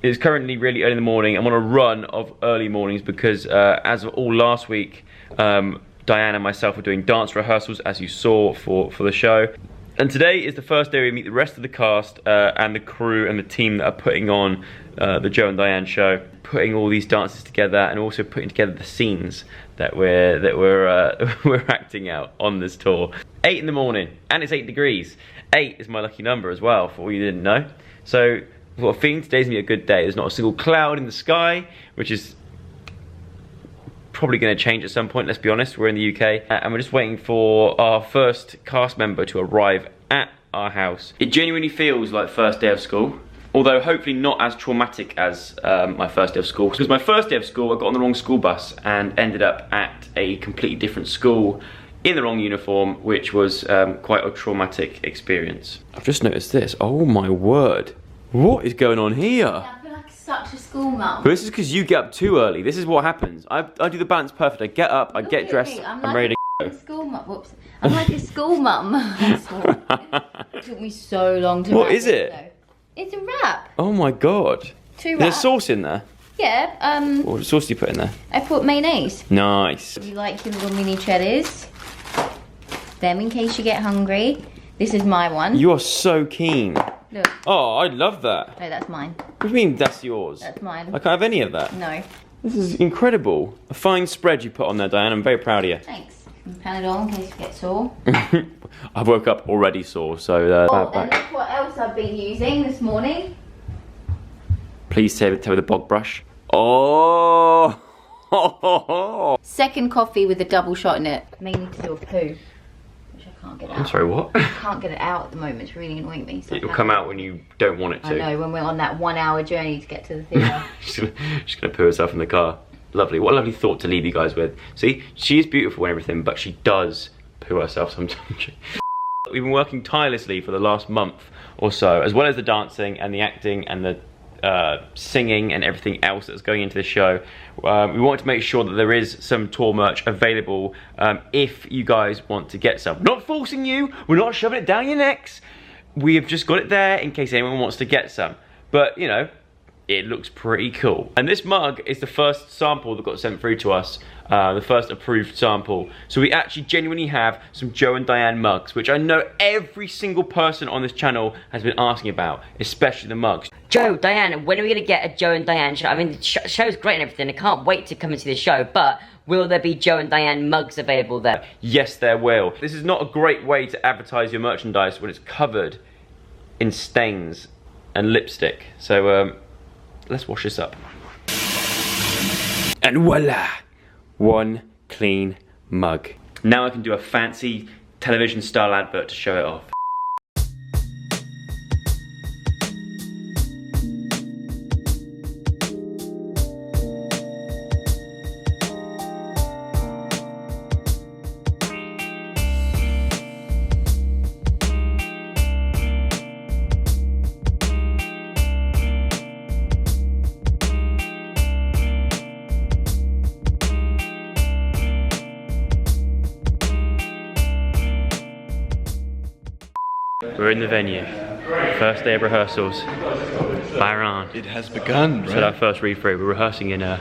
It's currently really early in the morning. I'm on a run of early mornings because as of all last week, Diane and myself were doing dance rehearsals, as you saw, for the show. And today is the first day we meet the rest of the cast and the crew and the team that are putting on the Joe and Diane show, putting all these dances together and also putting together the scenes that we're acting out on this tour. 8 in the morning, and it's 8 degrees. 8 is my lucky number as well, for all you didn't know. So I've got a feeling today's gonna be a good day. There's not a single cloud in the sky, which is probably going to change at some point, let's be honest. We're in the UK, and we're just waiting for our first cast member to arrive at our house. It genuinely feels like first day of school, although hopefully not as traumatic as my first day of school. Because my first day of school, I got on the wrong school bus and ended up at a completely different school in the wrong uniform, which was quite a traumatic experience. I've just noticed this. Oh my word. What is going on here? I feel like such a school mum. But this is because you get up too early. This is what happens. I do the balance perfect. I get up, I get dressed, I'm ready to go. School mum. Whoops. I'm like a school mum. It took me so long to What wrap is it? Though. It's a wrap. Oh my god. 2 wraps. There's sauce in there? Yeah. What sauce do you put in there? I put mayonnaise. Nice. You like your little mini cheddars. Them in case you get hungry. This is my one. You are so keen. Look. Oh, I love that. No, that's mine. What do you mean that's yours? That's mine. I can't have any of that. No. This is incredible. A fine spread you put on there, Diane. I'm very proud of you. Thanks. And Panadol in case you get sore. I woke up already sore, so... and look what else I've been using this morning. Please tell me the bog brush. Oh! Second coffee with a double shot in it. Mainly to do a poo. Which I can't get out. I'm sorry, what? I can't get it out at the moment. It's really annoying me. So It'll come out when you don't want it to. I know, when we're on that 1 hour journey to get to the theatre. She's gonna poo herself in the car. Lovely. What a lovely thought to leave you guys with. See, she is beautiful and everything, but she does poo herself sometimes. We've been working tirelessly for the last month or so, as well as the dancing and the acting and the singing and everything else that's going into the show. We want to make sure that there is some tour merch available if you guys want to get some. We're not forcing you, we're not shoving it down your necks. We have just got it there in case anyone wants to get some. But, you know, it looks pretty cool. And this mug is the first sample that got sent through to us, the first approved sample. So we actually genuinely have some Joe and Diane mugs, which I know every single person on this channel has been asking about, especially the mugs. Joe, Diane, when are we going to get a Joe and Diane show? I mean, the show's great and everything. I can't wait to come and see the show, but will there be Joe and Diane mugs available there? Yes, there will. This is not a great way to advertise your merchandise when it's covered in stains and lipstick. So, let's wash this up. And voila! One clean mug. Now I can do a fancy television style advert to show it off. We're in the venue. First day of rehearsals. Byron. It has begun, right? So our first read through. We're rehearsing in a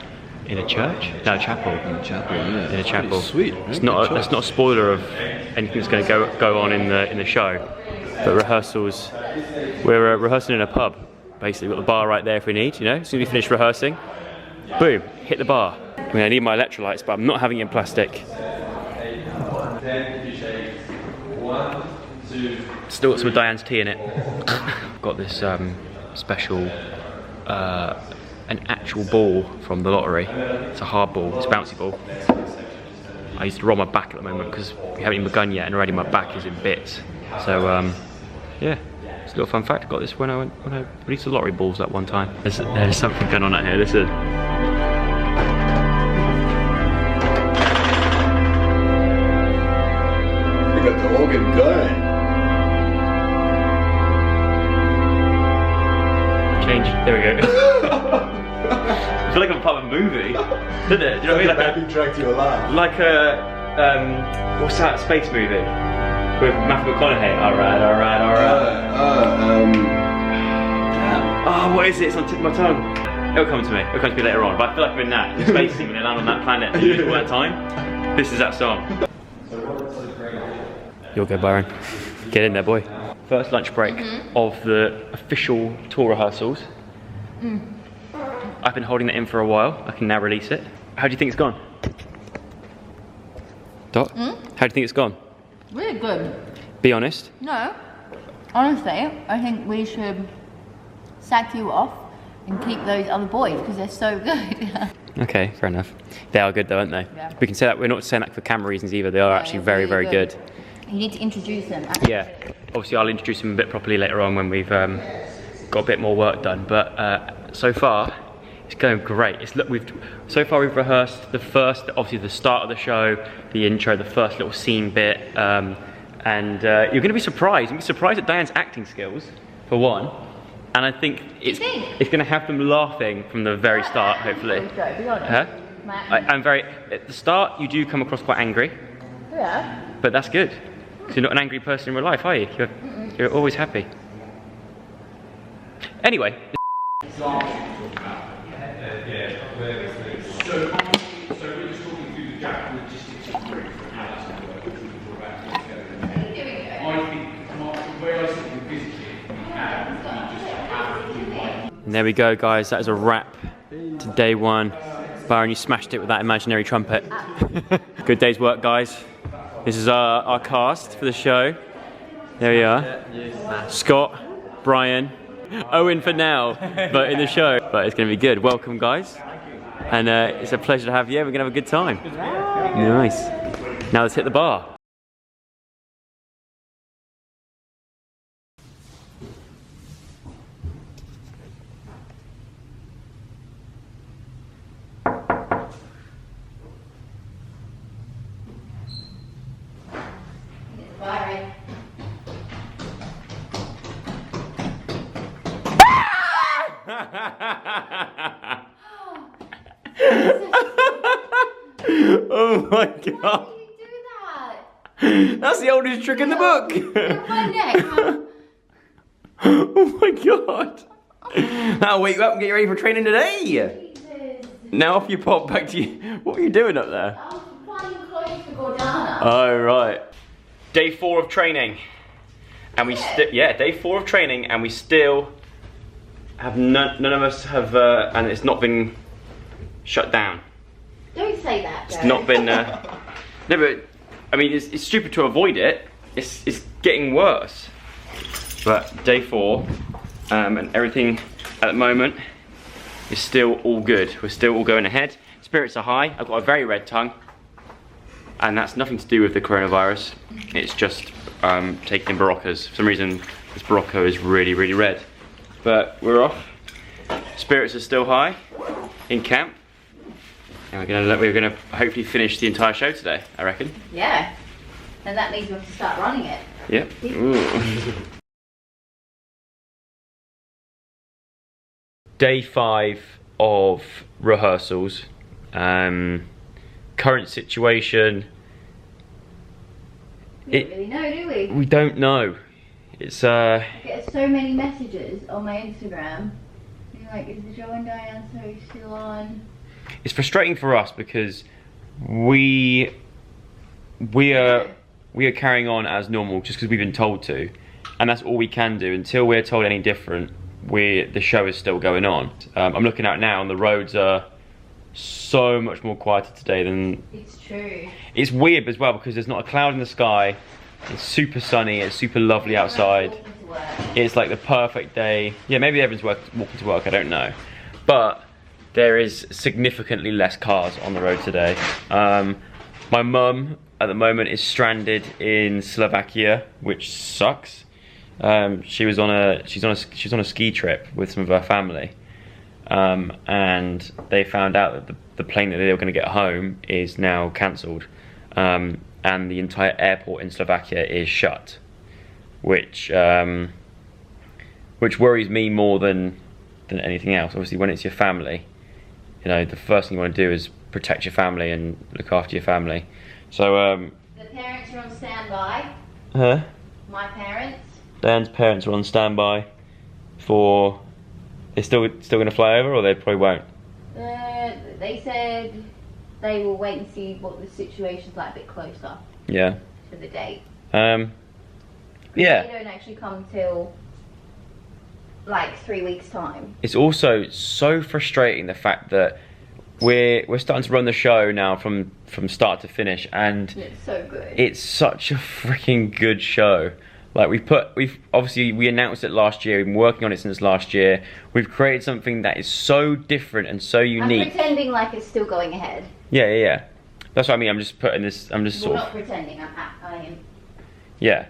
church? No, a chapel. In a chapel, yeah. In a chapel. Sweet. Right? It's not a spoiler of anything that's going to go on in the show. But rehearsals. We're rehearsing in a pub. Basically, we've got the bar right there if we need. You know, as soon as we finish rehearsing, boom, hit the bar. I mean, I need my electrolytes, but I'm not having it in plastic. Still got some of Diane's tea in it. Got this special, an actual ball from the lottery. It's a hard ball, it's a bouncy ball. I used to roll my back at the moment because we haven't even begun yet and already my back is in bits. So yeah, it's a little fun fact. I got this when I released the lottery balls that one time. There's something going on out here, listen. You got the organ going. There we go. I feel like I'm part of a movie, doesn't it? Do you know what I mean? Like track to your life. Like a what's that space movie with Matthew McConaughey? All right. Damn. Oh, What is it? It's on the tip of my tongue. It'll come to me. It'll come to me later on. But I feel like I'm in that space scene when they land on that planet all that time. This is that song. You'll go, Byron. Get in there, boy. First lunch break of the official tour rehearsals. I've been holding that in for a while. I can now release it. How do you think it's gone? Dot? How do you think it's gone? Really good. Be honest. No. Honestly, I think we should sack you off and keep those other boys because they're so good. Okay, fair enough. They are good though, aren't they? Yeah. We can say that. We're not saying that for camera reasons either. They are actually very, very good. You need to introduce them. Yeah. Obviously, I'll introduce them a bit properly later on when we've got a bit more work done. But so far, it's going great. So far we've rehearsed the first, obviously the start of the show, the intro, the first little scene bit, and you're going to be surprised. You'll be surprised at Diane's acting skills, for one. And I think it's going to have them laughing from the very start, hopefully. Be honest. Huh? I'm very. At the start, you do come across quite angry. Yeah. But that's good. Because you're not an angry person in real life, are you? You're always happy. Anyway. And there we go, guys. That is a wrap to day one. Byron, you smashed it with that imaginary trumpet. Good day's work, guys. This is our cast for the show. There we are. Scott, Brian, Owen for now, but in the show. But it's going to be good. Welcome, guys. And it's a pleasure to have you. We're going to have a good time. Nice. Now let's hit the bar. Byron. Oh my god. Why did you do that? That's the oldest trick in the book. My neck. Oh my god. That'll wake you up and get you ready for training today. Jesus. Now off you pop back to you. What were you doing up there? I was finding clothes for Gordana. Oh right. Day 4 of training. And we day 4 of training and we still have none of us have and it's not been shut down. Don't say that, Joe. It's not been no, but I mean it's stupid to avoid it. It's getting worse. But day 4 and everything at the moment is still all good. We're still all going ahead. Spirits are high. I've got a very red tongue. And that's nothing to do with the coronavirus. It's just taking in Baroccas. For some reason, this Barocco is really, really red. But we're off. Spirits are still high in camp. And we're gonna hopefully finish the entire show today, I reckon. Yeah. And that means we have to start running it. Yep. Day 5 of rehearsals. Current situation. We don't really know, do we? We don't know. It's I get so many messages on my Instagram. Being like, is the Joe and Diane show still on? It's frustrating for us because we are carrying on as normal just because we've been told to, and that's all we can do until we're told any different. The show is still going on. I'm looking out now, and the roads are so much more quieter today than. It's true. It's weird as well because there's not a cloud in the sky. It's super sunny. It's super lovely outside. It's like the perfect day. Yeah, maybe everyone's walking to work. I don't know, but there is significantly less cars on the road today. My mum at the moment is stranded in Slovakia, which sucks. She's on a ski trip with some of her family, and they found out that the plane that they were going to get home is now cancelled, and the entire airport in Slovakia is shut, which worries me more than anything else. Obviously, when it's your family, you know, the first thing you want to do is protect your family and look after your family. So the parents are on standby. Huh? My parents. Dan's parents are on standby for They're still going to fly over, or they probably won't? They said they will wait and see what the situation's like a bit closer. Yeah. To the date. Yeah. They don't actually come till like 3 weeks time. It's also so frustrating the fact that we're starting to run the show now from start to finish, and It's so good. it's such a freaking good show. Like we announced it last year. We've been working on it since last year. We've created something that is so different and so unique. I'm pretending like it's still going ahead. Yeah. That's what I mean. I'm just putting this. I'm just sort Not of. pretending. I am. Yeah.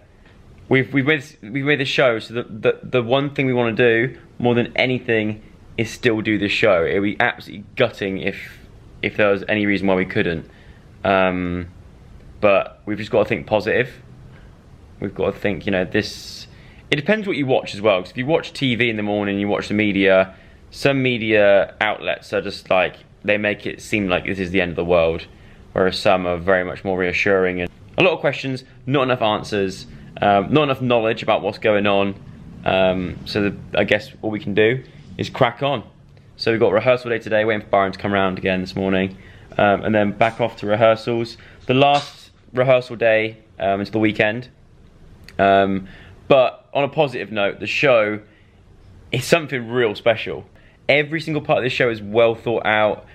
We've made the show, so the one thing we want to do more than anything is still do this show. It would be absolutely gutting if there was any reason why we couldn't. But we've just got to think positive. We've got to think, this. It depends what you watch as well. Because if you watch TV in the morning, you watch the media. Some media outlets are just like, they make it seem like this is the end of the world, whereas some are very much more reassuring and a lot of questions, not enough answers, not enough knowledge about what's going on. I guess all we can do is crack on. So we've got rehearsal day today, waiting for Byron to come around again this morning, and then back off to rehearsals. The last rehearsal day until the weekend. But on a positive note, the show is something real special. Every single part of the show is well thought out.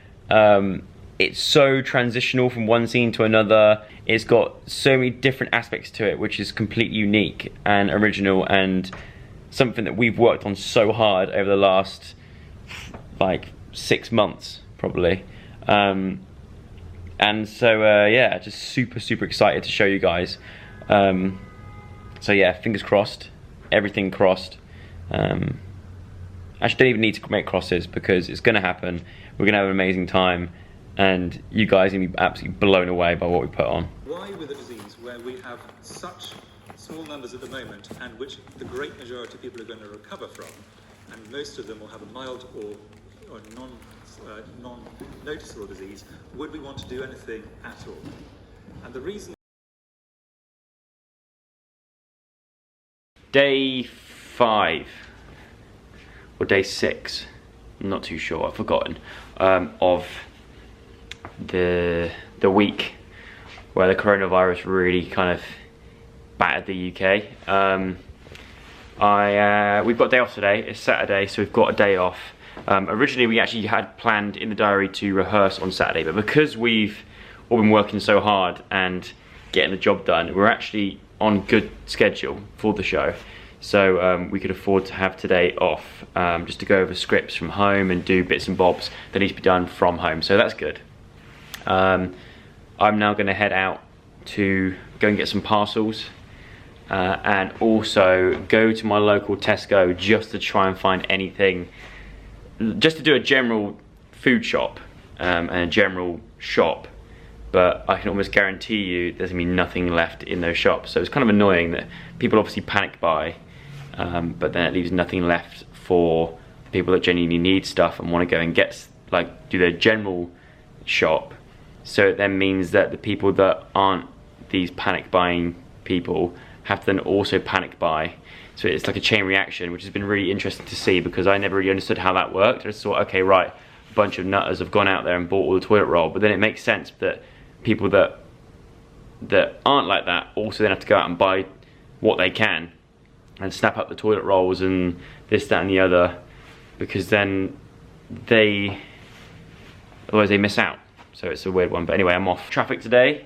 It's so transitional from one scene to another. It's got so many different aspects to it, which is completely unique and original, and something that we've worked on so hard over the last like 6 months probably. And so yeah, just super excited to show you guys. So yeah, fingers crossed, everything crossed. Actually don't even need to make crosses because it's gonna happen. We're gonna have an amazing time, and you guys are gonna be absolutely blown away by what we put on. Why with a disease where we have such small numbers at the moment, and which the great majority of people are going to recover from, and most of them will have a mild or non-noticeable disease, would we want to do anything at all? And the reason... Day 5 or day 6, I'm not too sure, I've forgotten, of the week where the coronavirus really kind of battered the UK. We've got a day off today. It's Saturday, so we've got a day off. Originally we actually had planned in the diary to rehearse on Saturday, but because we've all been working so hard and getting the job done, we're actually on good schedule for the show. So we could afford to have today off, just to go over scripts from home and do bits and bobs that need to be done from home, so that's good. I'm now going to head out to go and get some parcels, and also go to my local Tesco just to try and find anything, just to do a general food shop and a general shop. But I can almost guarantee you there's gonna be nothing left in those shops. So it's kind of annoying that people obviously panic buy, but then it leaves nothing left for the people that genuinely need stuff and want to go and get, like, do their general shop. So it then means that the people that aren't these panic buying people have to then also panic buy. So it's like a chain reaction, which has been really interesting to see, because I never really understood how that worked. I just thought, okay, right, a bunch of nutters have gone out there and bought all the toilet roll, but then it makes sense that people that aren't like that also then have to go out and buy what they can and snap up the toilet rolls and this, that and the other, because then otherwise they miss out. So it's a weird one. But anyway, I'm off. Traffic today,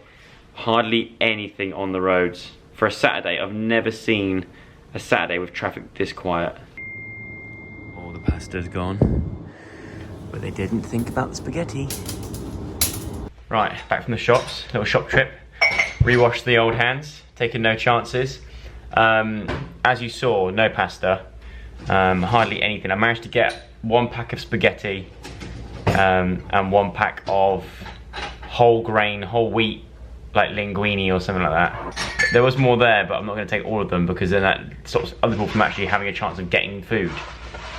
hardly anything on the roads. For a Saturday, I've never seen a Saturday with traffic this quiet. All the pasta's gone, but they didn't think about the spaghetti. Right, back from the shops, little shop trip. Rewashed the old hands, taking no chances. As you saw, no pasta, hardly anything. I managed to get 1 pack of spaghetti and 1 pack of whole grain, whole wheat, like linguine or something like that. There was more there, but I'm not going to take all of them because then that stops other people from actually having a chance of getting food.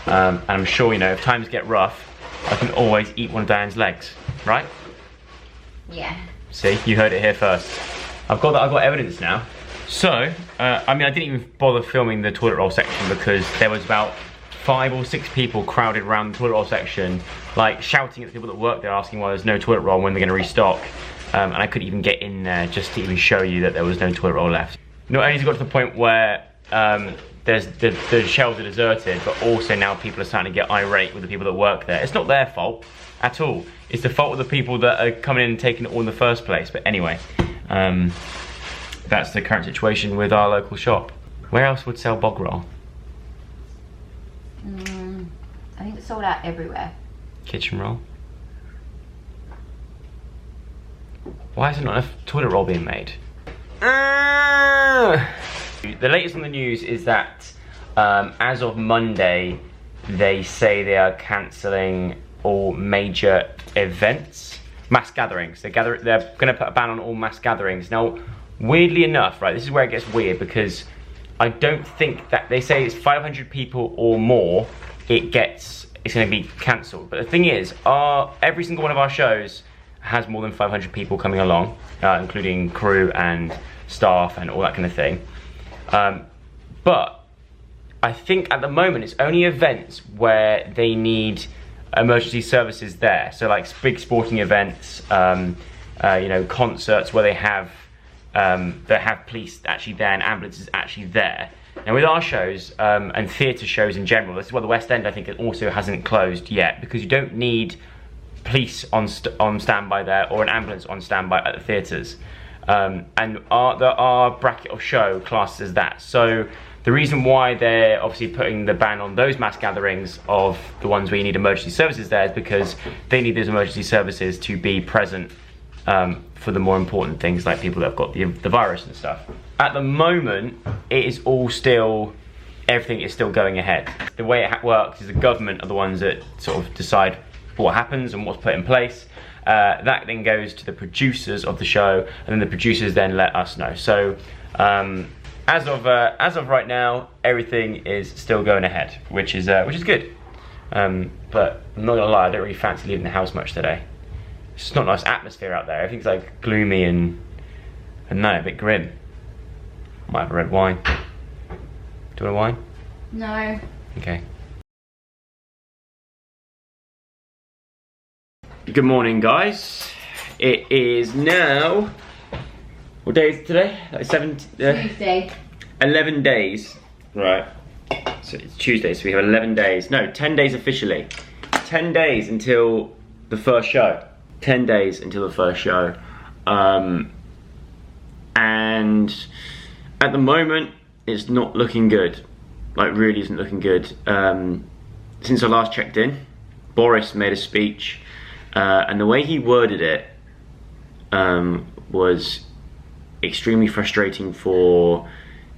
And I'm sure, you know, if times get rough, I can always eat one of Diane's legs, right? Yeah. See, you heard it here first. I've got evidence now. So, I mean, I didn't even bother filming the toilet roll section because there was about 5 or 6 people crowded around the toilet roll section, like shouting at the people that work there, asking why there's no toilet roll, when they're going to restock. And I couldn't even get in there just to even show you that there was no toilet roll left. Not only has it got to the point where the shelves are deserted, but also now people are starting to get irate with the people that work there. It's not their fault at all. It's the fault of the people that are coming in and taking it all in the first place. But anyway, that's the current situation with our local shop. Where else would sell bog roll? I think it's sold out everywhere. Kitchen roll. Why is there not enough toilet roll being made? The latest on the news is that as of Monday, they say they are cancelling all major events, mass gatherings. They're going to put a ban on all mass gatherings. Now, weirdly enough, right, this is where it gets weird, because I don't think that they say it's 500 people or more, it's going to be cancelled. But the thing is, every single one of our shows has more than 500 people coming along, including crew and staff and all that kind of thing. But I think at the moment it's only events where they need emergency services there. So like big sporting events, you know, concerts where they have police actually there and ambulances actually there. Now with our shows and theatre shows in general, this is why the West End I think it also hasn't closed yet, because you don't need police on standby there or an ambulance on standby at the theatres. And our bracket of show classes as that. So the reason why they're obviously putting the ban on those mass gatherings of the ones where you need emergency services there is because they need those emergency services to be present for the more important things like people that have got the virus and stuff. At the moment, it is all still, everything is still going ahead. The way it works is the government are the ones that sort of decide what happens and what's put in place. That then goes to the producers of the show, and then the producers then let us know. So as of right now, everything is still going ahead, which is good. But I'm not gonna lie, I don't really fancy leaving the house much today. It's just not a nice atmosphere out there. Everything's like gloomy and no, a bit grim. Might have a red wine. Do you want a wine? No. Okay. Good morning, guys. It is now, what day is it today? Like Tuesday. 11 days. Right. So it's Tuesday, so we have 11 days. No, 10 days officially. 10 days until the first show. 10 days until the first show. And at the moment, it's not looking good. Like, really isn't looking good. Since I last checked in, Boris made a speech. And the way he worded it was extremely frustrating for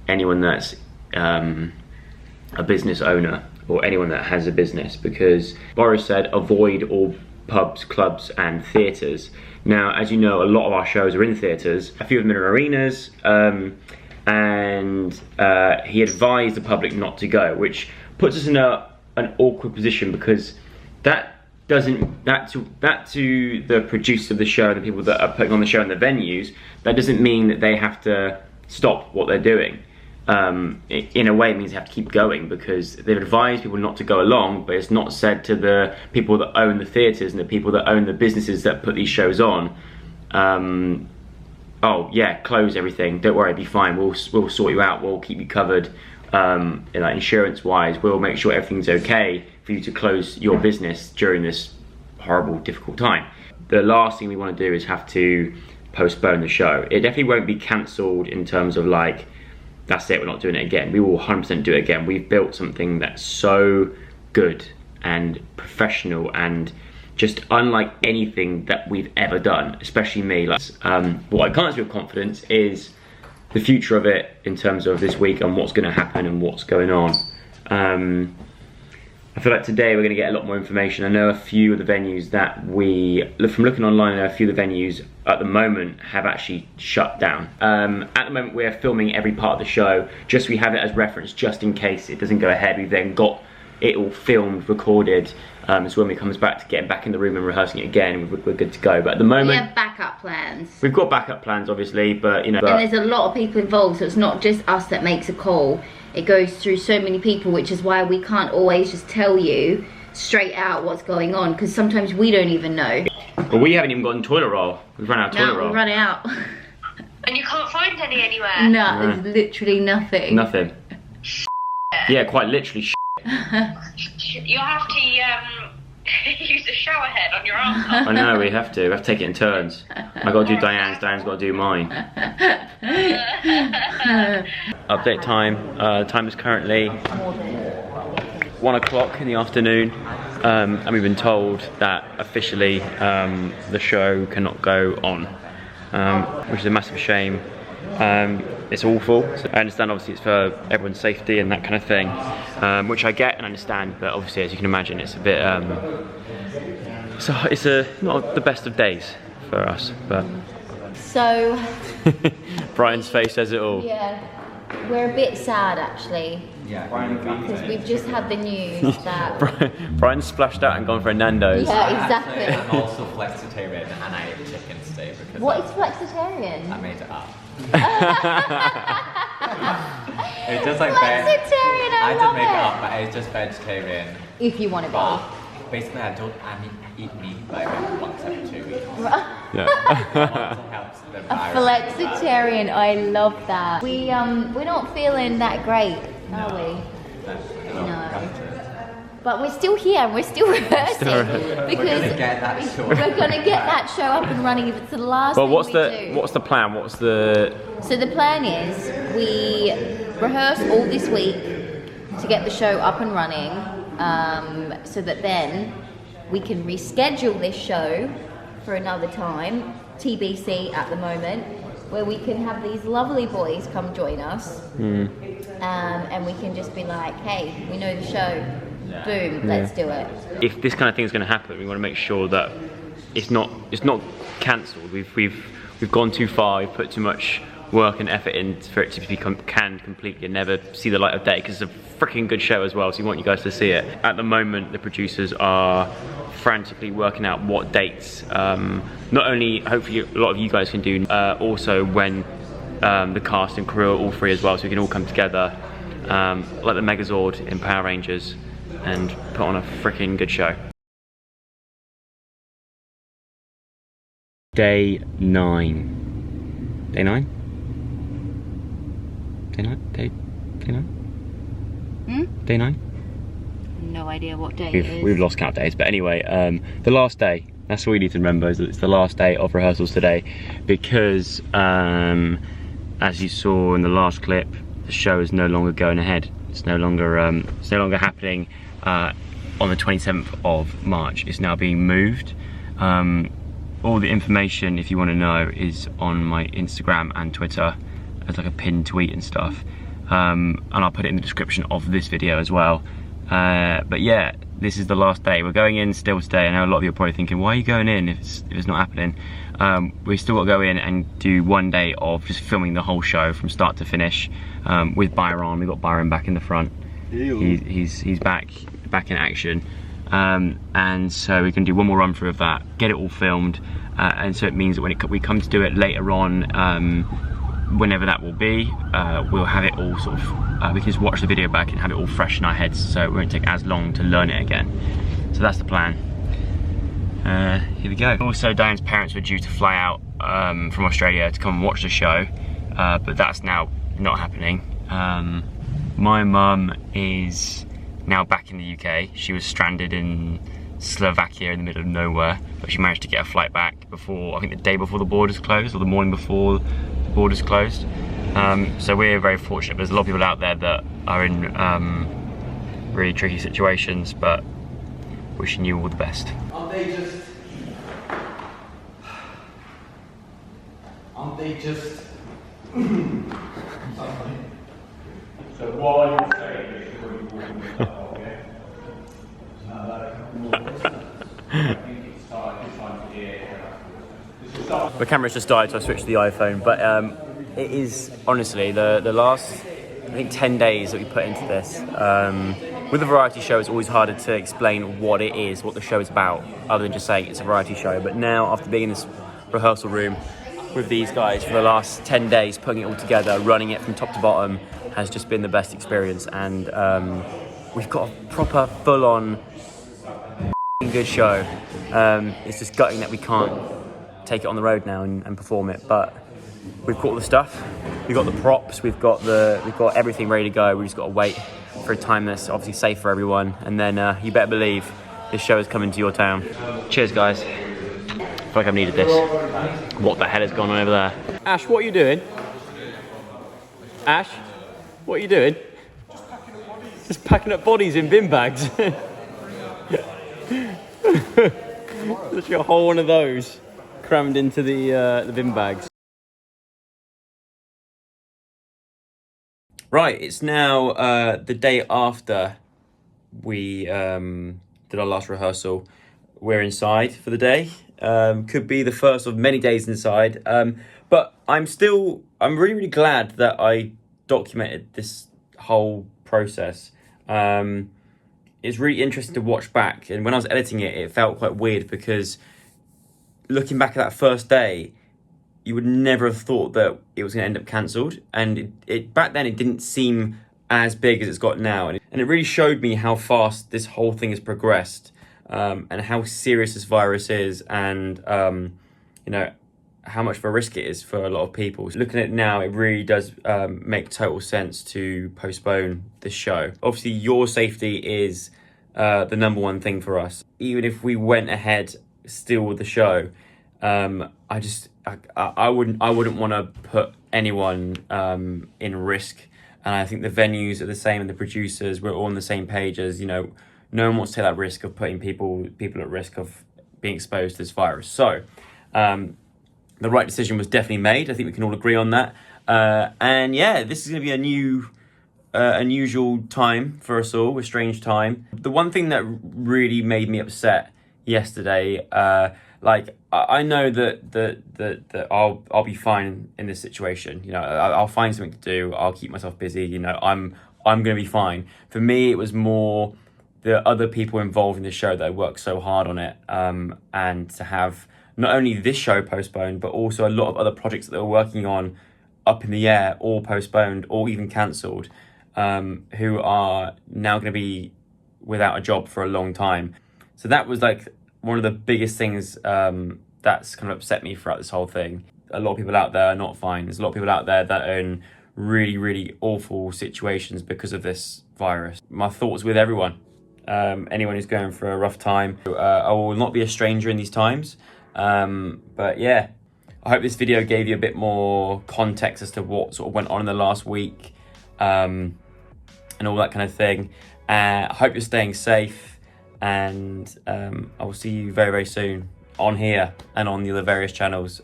anyone that's a business owner or anyone that has a business, because Boris said avoid all pubs, clubs and theatres. Now, as you know, a lot of our shows are in theatres, a few of them are in arenas, and he advised the public not to go, which puts us in an awkward position, because that to the producers of the show and the people that are putting on the show and the venues, that doesn't mean that they have to stop what they're doing. In a way, it means they have to keep going, because they've advised people not to go along, but it's not said to the people that own the theatres and the people that own the businesses that put these shows on, oh yeah, close everything, don't worry, be fine, we'll sort you out, we'll keep you covered, like insurance wise, we'll make sure everything's okay for you to close your business during this horrible, difficult time. The last thing we want to do is have to postpone the show. It definitely won't be cancelled in terms of like, that's it, we're not doing it again. We will 100% do it again. We've built something that's so good and professional and just unlike anything that we've ever done, especially me. Like, what I can't say with confidence is the future of it in terms of this week and what's going to happen and what's going on. I feel like today we're going to get a lot more information. I know a few of the venues that from looking online, I know a few of the venues at the moment have actually shut down. At the moment we're filming every part of the show, just so we have it as reference, just in case it doesn't go ahead. We've then got it all filmed, recorded. So when we comes back to getting back in the room and rehearsing it again, we're good to go. But at the moment, we have backup plans. We've got backup plans, obviously, but you know. And there's a lot of people involved, so it's not just us that makes a call. It goes through so many people, which is why we can't always just tell you straight out what's going on, because sometimes we don't even know. But we haven't even gotten toilet roll. We've run out of toilet roll. No, we've run out. And you can't find any anywhere? No, there's literally nothing. Nothing. Yeah, quite literally You'll have to use a shower head on your arm. I know, we have to. We have to take it in turns. I got to do Diane's, Diane's got to do mine. Update time. Time is currently 1 o'clock in the afternoon. And we've been told that officially the show cannot go on, which is a massive shame. It's awful. So I understand obviously it's for everyone's safety and that kind of thing, which I get and understand, but obviously as you can imagine it's a bit, it's not the best of days for us, but. So. Brian's face says it all. Yeah, we're a bit sad actually. Yeah, because we've just had the news that Brian splashed out and gone for a Nando's. Yeah, exactly. I'm also flexitarian and I ate chicken today because what is flexitarian? I made it up. It's just like flexitarian. I didn't make it up, but it's just vegetarian. If you want to be. Basically, I eat meat like once every 2 weeks. Yeah. Helps the A flexitarian, I love that. We're not feeling that great, are we? No. But we're still here and we're still rehearsing because we're gonna get that show. We're gonna get that show up and running if it's the last But thing what's we the do. what's the plan? What's the So the plan is we rehearse all this week to get the show up and running, so that then we can reschedule this show for another time, TBC at the moment, where we can have these lovely boys come join us, and we can just be like, hey, we know the show, boom, let's do it. If this kind of thing is going to happen, we want to make sure that it's not cancelled. We've gone too far. We've put too much work and effort in for it to become canned completely and never see the light of day, because it's a freaking good show as well, so we want you guys to see it. At the moment the producers are frantically working out what dates, not only hopefully a lot of you guys can do, also when the cast and crew are all free as well, so we can all come together like the Megazord in Power Rangers and put on a freaking good show. Day 9. Day 9? Day 9? Day 9? Day 9? No idea what day it is. We've lost count days, but anyway, the last day, that's all we need to remember, is that it's the last day of rehearsals today, because as you saw in the last clip, the show is no longer going ahead. It's no longer happening on the 27th of March. It's now being moved. All the information, if you want to know, is on my Instagram and Twitter as like a pinned tweet and stuff, and I'll put it in the description of this video as well. But yeah, this is the last day. We're going in still today. I know a lot of you are probably thinking, why are you going in if it's not happening? We've still got to go in and do 1 day of just filming the whole show from start to finish, with Byron. We've got Byron back in the front. He's back in action. And so we can do one more run through of that, get it all filmed, and so it means that when we come to do it later on, whenever that will be, we'll have it all sort of, we can just watch the video back and have it all fresh in our heads, so it won't take as long to learn it again. So that's the plan. Here we go. Also, Diane's parents were due to fly out from Australia to come and watch the show, but that's now not happening. My mum is now back in the UK. She was stranded in Slovakia in the middle of nowhere, but she managed to get a flight back before, I think the day before the borders closed, or the morning before the borders closed. So we're very fortunate. There's a lot of people out there that are in really tricky situations, but wishing you all the best. Aren't they just... So while you're saying this, you're going to be walking the dog, okay? I think it's time to hear. The camera's just died, so I switched to the iPhone, but it is honestly the last, I think, 10 days that we put into this. with a variety show, it's always harder to explain what it is, what the show is about, other than just saying it's a variety show. But now, after being in this rehearsal room with these guys for the last 10 days, putting it all together, running it from top to bottom, has just been the best experience. And we've got a proper, full-on, good show. It's just gutting that we can't take it on the road now and perform it. But we've got all the stuff. We've got the props. We've got everything ready to go. We just got to wait for a time that's obviously safe for everyone. And then you better believe this show is coming to your town. Cheers, guys. I feel like I've needed this. What the hell is going on over there? Ash, what are you doing? Ash, what are you doing? Just packing up bodies in bin bags. There's a whole one of those crammed into the bin bags. Right, it's now the day after we did our last rehearsal. We're inside for the day. Could be the first of many days inside. But I'm really, really glad that I documented this whole process. It's really interesting to watch back. And when I was editing it, it felt quite weird because looking back at that first day, you would never have thought that it was going to end up cancelled. And it back then, it didn't seem as big as it's got now. And it really showed me how fast this whole thing has progressed. And how serious this virus is, and you know, how much of a risk it is for a lot of people. So looking at it now, it really does make total sense to postpone this show. Obviously, your safety is the number one thing for us. Even if we went ahead still with the show, I wouldn't want to put anyone in risk. And I think the venues are the same, and the producers, we're all on the same page as, you know, no one wants to take that risk of putting people at risk of being exposed to this virus. So the right decision was definitely made. I think we can all agree on that. And yeah, this is going to be a new, unusual time for us all, a strange time. The one thing that really made me upset yesterday, I know that I'll be fine in this situation. You know, I'll find something to do. I'll keep myself busy. You know, I'm going to be fine. For me, it was more the other people involved in the show that worked so hard on it, and to have not only this show postponed, but also a lot of other projects that they were working on up in the air, all postponed or even cancelled, who are now going to be without a job for a long time. So that was like one of the biggest things that's kind of upset me throughout this whole thing. A lot of people out there are not fine. There's a lot of people out there that are in really, really awful situations because of this virus. My thoughts with everyone. Anyone who's going through a rough time. I will not be a stranger in these times. But yeah, I hope this video gave you a bit more context as to what sort of went on in the last week, and all that kind of thing. I hope you're staying safe, and I will see you very, very soon on here and on the other various channels.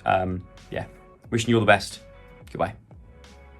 Yeah, wishing you all the best. Goodbye.